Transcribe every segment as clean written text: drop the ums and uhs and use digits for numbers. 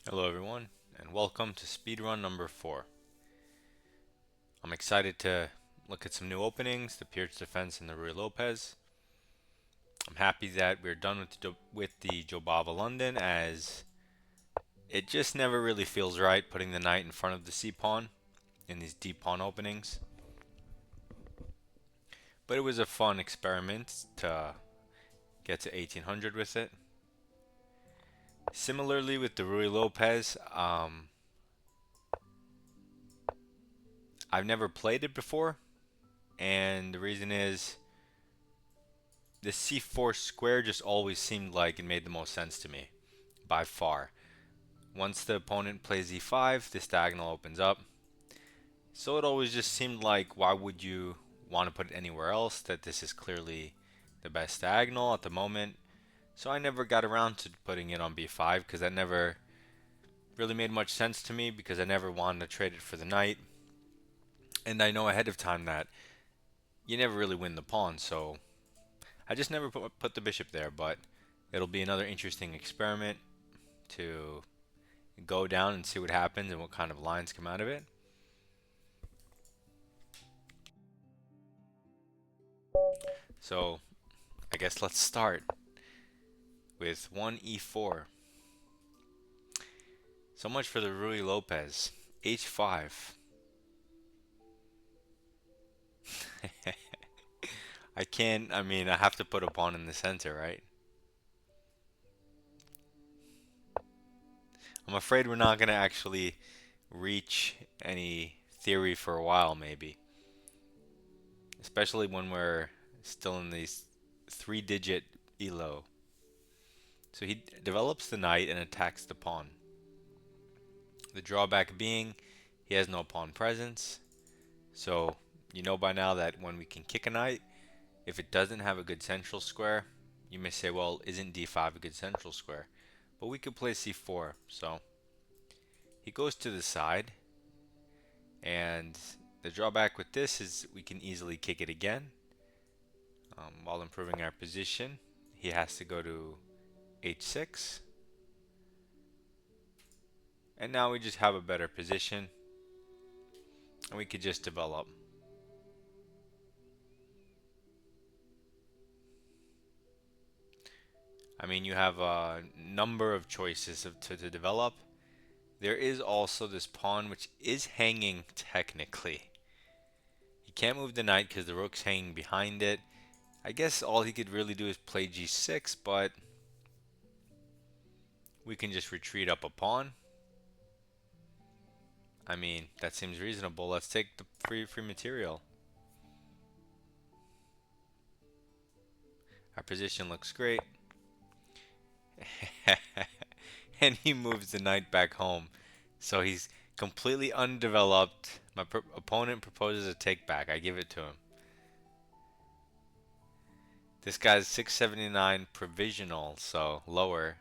Hello everyone, and welcome to Speedrun number 4. I'm excited to look at some new openings, the Pierce Defense and the Rui Lopez. I'm happy that we're done with the Jobava London, as it just never really feels right putting the knight in front of the c-pawn in these deep pawn openings. But it was a fun experiment to get to 1800 with it. Similarly with the Rui Lopez, I've never played it before, and the reason is the c4 square just always seemed like it made the most sense to me, by far. Once the opponent plays e5, this diagonal opens up. So it always just seemed like, why would you want to put it anywhere else? That this is clearly the best diagonal at the moment. So I never got around to putting it on b5 because that never really made much sense to me, because I never wanted to trade it for the knight. And I know ahead of time that you never really win the pawn, so I just never put the bishop there. But it'll be another interesting experiment to go down and see what happens and what kind of lines come out of it. So I guess let's start with 1e4. So much for the Rui Lopez. h5. I can't, I mean, I have to put a pawn in the center, right? I'm afraid we're not going to actually reach any theory for a while, maybe. Especially when we're still in these 3-digit elo. So he develops the knight and attacks the pawn. The drawback being he has no pawn presence. So you know by now that when we can kick a knight, if it doesn't have a good central square, you may say, well, isn't d5 a good central square? But we could play c4. So he goes to the side, and the drawback with this is we can easily kick it again. While improving our position, he has to go to h6. And now we just have a better position, and we could just develop. I mean, you have a number of choices to develop. There is also this pawn which is hanging technically. He can't move the knight because the rook's hanging behind it. I guess all he could really do is play g6, but we can just retreat up a pawn. I mean, that seems reasonable. Let's take the free material. Our position looks great. And he moves the knight back home. So he's completely undeveloped. My opponent proposes a take back. I give it to him. This guy's 679 provisional, so lower.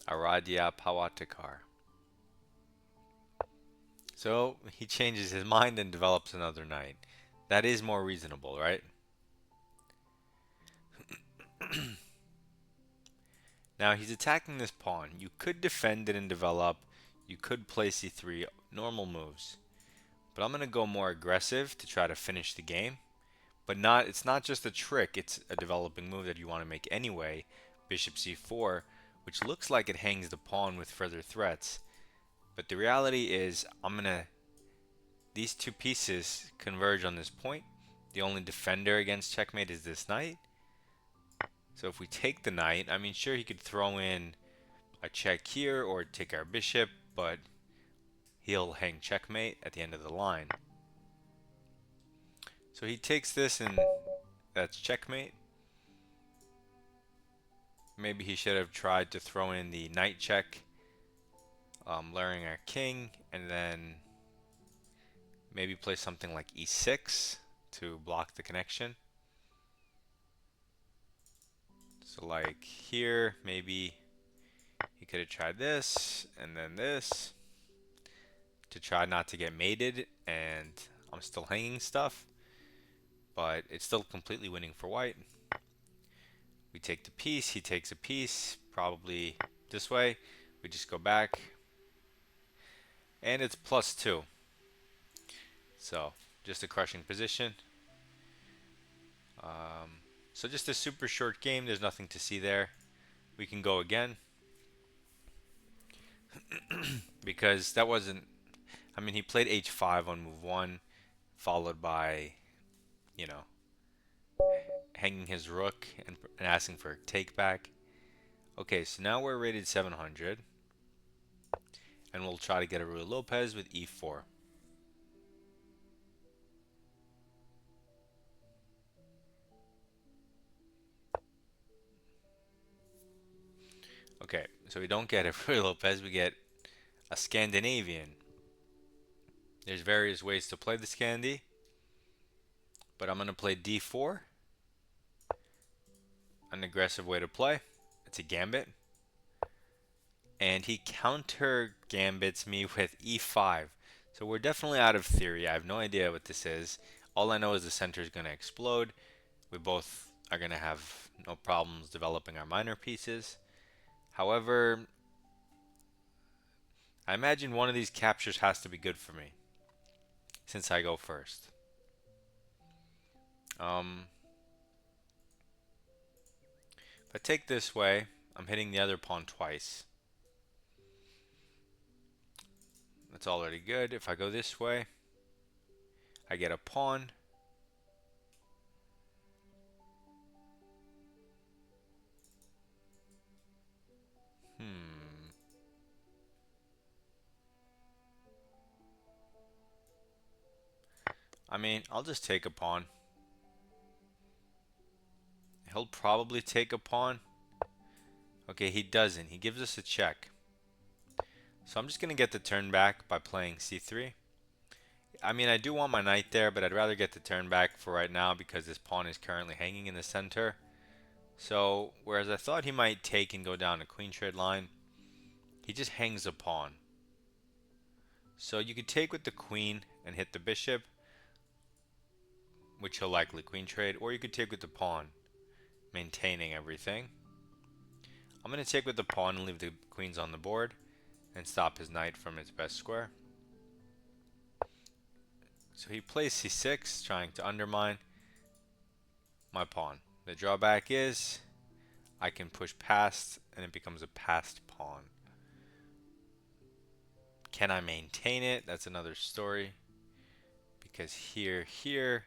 Aradia Pawatikar. So he changes his mind and develops another knight. That is more reasonable, right? Now he's attacking this pawn. You could defend it and develop. You could play c3, normal moves. But I'm going to go more aggressive to try to finish the game. But it's not just a trick, it's a developing move that you want to make anyway. Bishop c4, which looks like it hangs the pawn with further threats. But the reality is these two pieces converge on this point. The only defender against checkmate is this knight. So if we take the knight, I mean, sure, he could throw in a check here or take our bishop, but he'll hang checkmate at the end of the line. So he takes this, and that's checkmate. Maybe he should have tried to throw in the knight check, luring our king, and then maybe play something like e6 to block the connection. So like here, maybe he could have tried this and then this to try not to get mated, and I'm still hanging stuff, but it's still completely winning for white. We take the piece, he takes a piece, probably this way. We just go back, and it's +2. So just a crushing position. So just a super short game. There's nothing to see there. We can go again because that wasn't. I mean, he played h5 on move 1, followed by, you know, hanging his rook and asking for a take back. Okay, so now we're rated 700, and we'll try to get a Ruy Lopez with e4. Okay, so we don't get a Ruy Lopez, we get a Scandinavian. There's various ways to play the Scandi, but I'm going to play d4, an aggressive way to play. It's a gambit. And he counter gambits me with e5. So we're definitely out of theory. I have no idea what this is. All I know is the center is going to explode. We both are going to have no problems developing our minor pieces. However, I imagine one of these captures has to be good for me, since I go first. If I take this way, I'm hitting the other pawn twice. That's already good. If I go this way, I get a pawn. I mean, I'll just take a pawn. He'll probably take a pawn. Okay, he doesn't. He gives us a check. So I'm just going to get the turn back by playing c3. I mean, I do want my knight there, but I'd rather get the turn back for right now because this pawn is currently hanging in the center. So, whereas I thought he might take and go down a queen trade line, he just hangs a pawn. So you could take with the queen and hit the bishop, which he'll likely queen trade, or you could take with the pawn, maintaining everything. I'm going to take with the pawn and leave the queens on the board and stop his knight from its best square. So he plays c6, trying to undermine my pawn. The drawback is I can push past and it becomes a passed pawn. Can I maintain it? That's another story. Because here,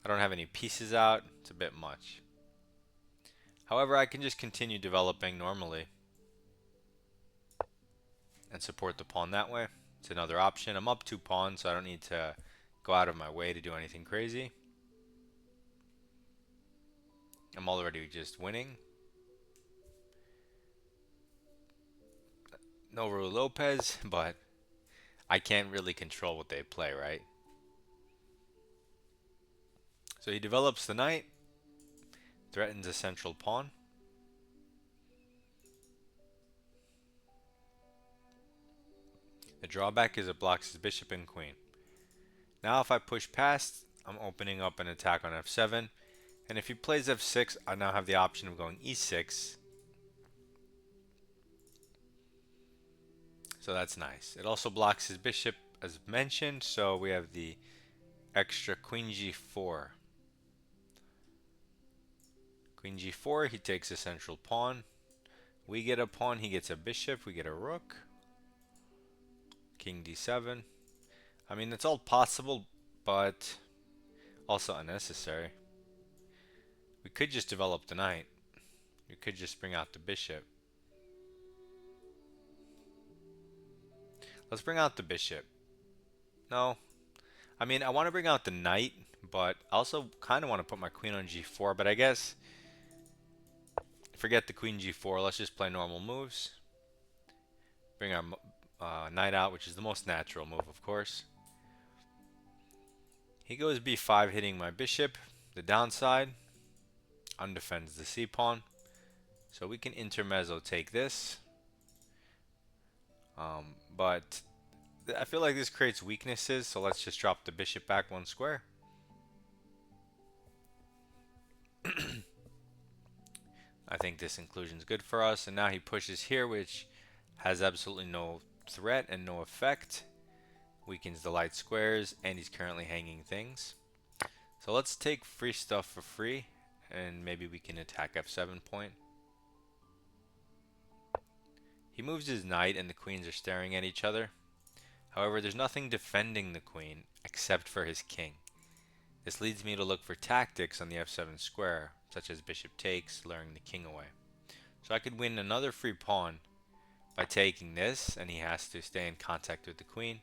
I don't have any pieces out. It's a bit much. However, I can just continue developing normally and support the pawn that way. It's another option. I'm up 2 pawns, so I don't need to go out of my way to do anything crazy. I'm already just winning. No Ruy Lopez, but I can't really control what they play, right? So he develops the knight, threatens a central pawn. The drawback is it blocks his bishop and queen. Now if I push past, I'm opening up an attack on f7. And if he plays f6, I now have the option of going e6. So that's nice. It also blocks his bishop as mentioned, so we have the extra queen g4. Queen g4, he takes a central pawn. We get a pawn, he gets a bishop, we get a rook. King d7. I mean, it's all possible, but also unnecessary. We could just develop the knight. We could just bring out the bishop. Let's bring out the bishop. No. I mean, I want to bring out the knight, but I also kind of want to put my queen on g4, but I guess forget the queen g4. Let's just play normal moves. Bring our knight out, which is the most natural move, of course. He goes b5, hitting my bishop. The downside, undefends the c-pawn. So we can intermezzo take this. But I feel like this creates weaknesses, so let's just drop the bishop back 1 square. I think this inclusion is good for us, and now he pushes here, which Has absolutely no threat and no effect. Weakens the light squares, and he's currently hanging things. So let's take free stuff for free, and maybe we can attack F7 point. He moves his knight, and the queens are staring at each other. However, there's nothing defending the queen except for his king. This leads me to look for tactics on the F7 square, such as bishop takes, luring the king away. So I could win another free pawn by taking this, and he has to stay in contact with the queen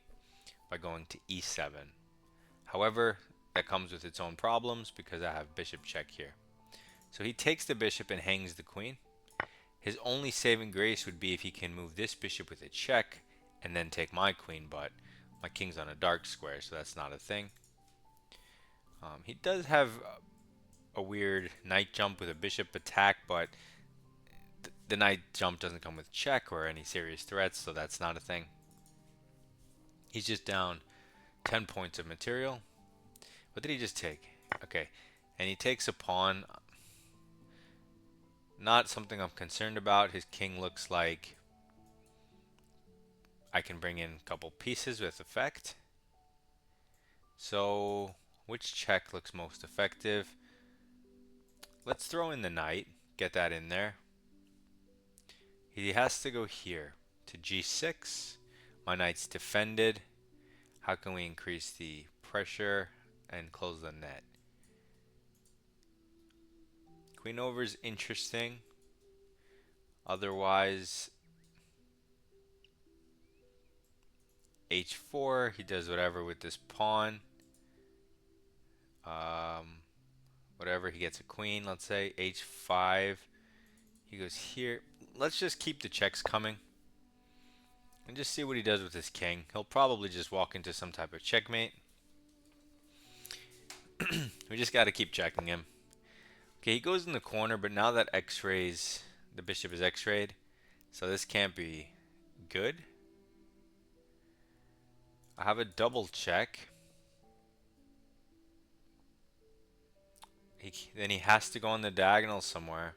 by going to E7. However, that comes with its own problems because I have bishop check here. So he takes the bishop and hangs the queen. His only saving grace would be if he can move this bishop with a check and then take my queen, but my king's on a dark square, so that's not a thing. He does have a weird knight jump with a bishop attack, but the knight jump doesn't come with check or any serious threats, so that's not a thing. He's just down 10 points of material. What did he just take? Okay, and he takes a pawn. Not something I'm concerned about. His king looks like I can bring in a couple pieces with effect. So, which check looks most effective? Let's throw in the knight. Get that in there. He has to go here to G6. My knight's defended. How can we increase the pressure and close the net? Queen over is interesting. Otherwise, H4, he does whatever with this pawn. Whatever, he gets a queen, let's say. H5, he goes here. Let's just keep the checks coming and just see what he does with his king. He'll probably just walk into some type of checkmate. We just got to keep checking him. Okay, he goes in the corner, but now that x-rays, the bishop is x-rayed, so this can't be good. I have a double check. Then he has to go on the diagonal somewhere.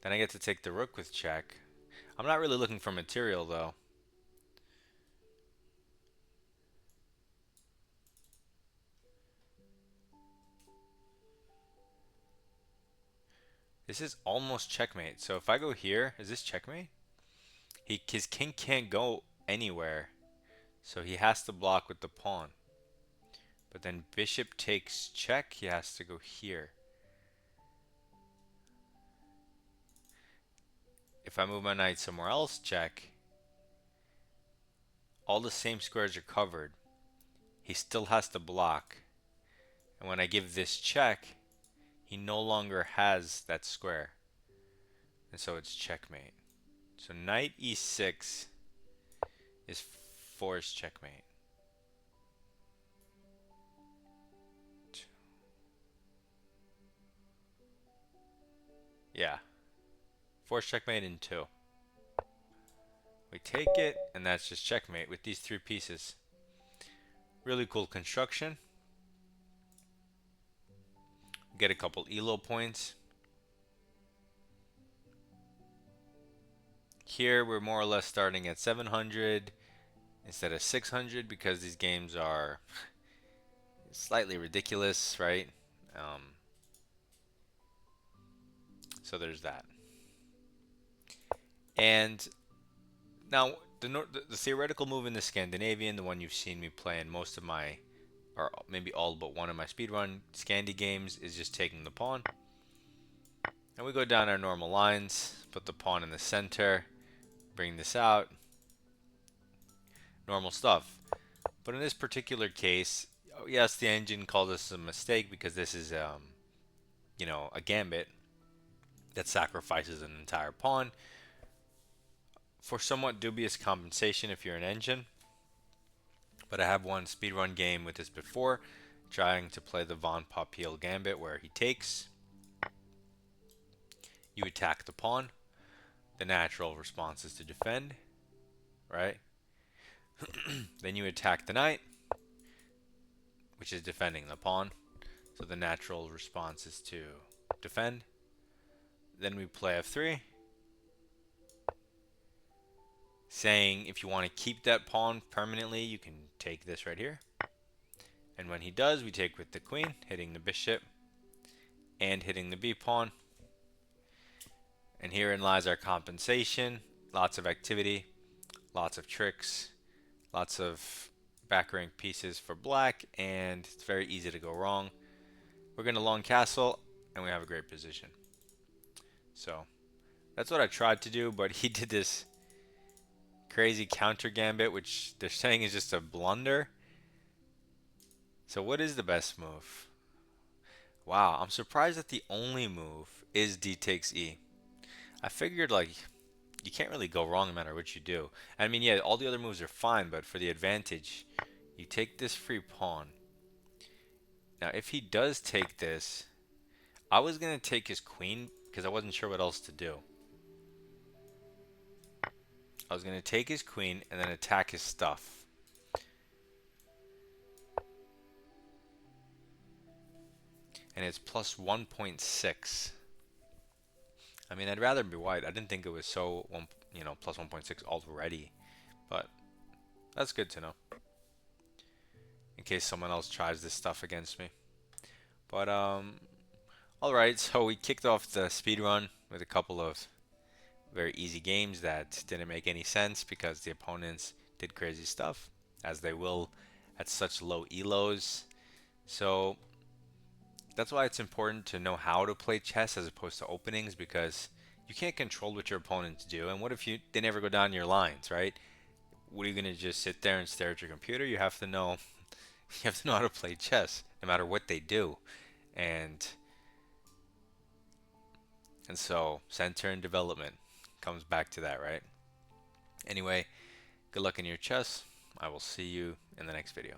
Then I get to take the rook with check. I'm not really looking for material though. This is almost checkmate. So if I go here, is this checkmate? His king can't go anywhere. So he has to block with the pawn. But then bishop takes check, he has to go here. If I move my knight somewhere else, check. All the same squares are covered. He still has to block. And when I give this check, he no longer has that square. And so it's checkmate. So knight e6 is forced checkmate. Yeah. Forced checkmate in 2. We take it, and that's just checkmate with these 3 pieces. Really cool construction. Get a couple elo points. Here we're more or less starting at 700 instead of 600 because these games are slightly ridiculous, right? So there's that. And now the theoretical move in the Scandinavian, the one you've seen me play in most of my, or maybe all but one of my speedrun Scandi games, is just taking the pawn. And we go down our normal lines, put the pawn in the center, bring this out. Normal stuff. But in this particular case, yes, the engine called this a mistake because this is, you know, a gambit that sacrifices an entire pawn for somewhat dubious compensation if you're an engine. But I have one speedrun game with this before, trying to play the Von Popiel gambit where he takes. You attack the pawn. The natural response is to defend, right? Then you attack the knight, which is defending the pawn. So the natural response is to defend. Then we play f3. saying if you want to keep that pawn permanently, you can take this right here. And when he does, we take with the queen, hitting the bishop and hitting the b pawn. And herein lies our compensation. Lots of activity, lots of tricks, lots of back rank pieces for black, and it's very easy to go wrong. We're going to long castle, and we have a great position. So that's what I tried to do, but he did this crazy counter gambit, which they're saying is just a blunder. So what is the best move? Wow, I'm surprised that the only move is d takes e. I figured like you can't really go wrong no matter what you do. I mean, yeah, all the other moves are fine, but for the advantage, you take this free pawn. Now, if he does take this, I was going to take his queen because I wasn't sure what else to do. I was going to take his queen and then attack his stuff. And it's plus 1.6. I mean, I'd rather be white. I didn't think it was so, plus 1.6 already. But that's good to know. In case someone else tries this stuff against me. But, alright, so we kicked off the speed run with a couple of very easy games that didn't make any sense because the opponents did crazy stuff, as they will at such low elos. So that's why it's important to know how to play chess as opposed to openings, because you can't control what your opponents do. And what if they never go down your lines, right? What are you gonna just sit there and stare at your computer? You have to know you have to know how to play chess no matter what they do. And so center and development comes back to that, right? Anyway, good luck in your chess. I will see you in the next video.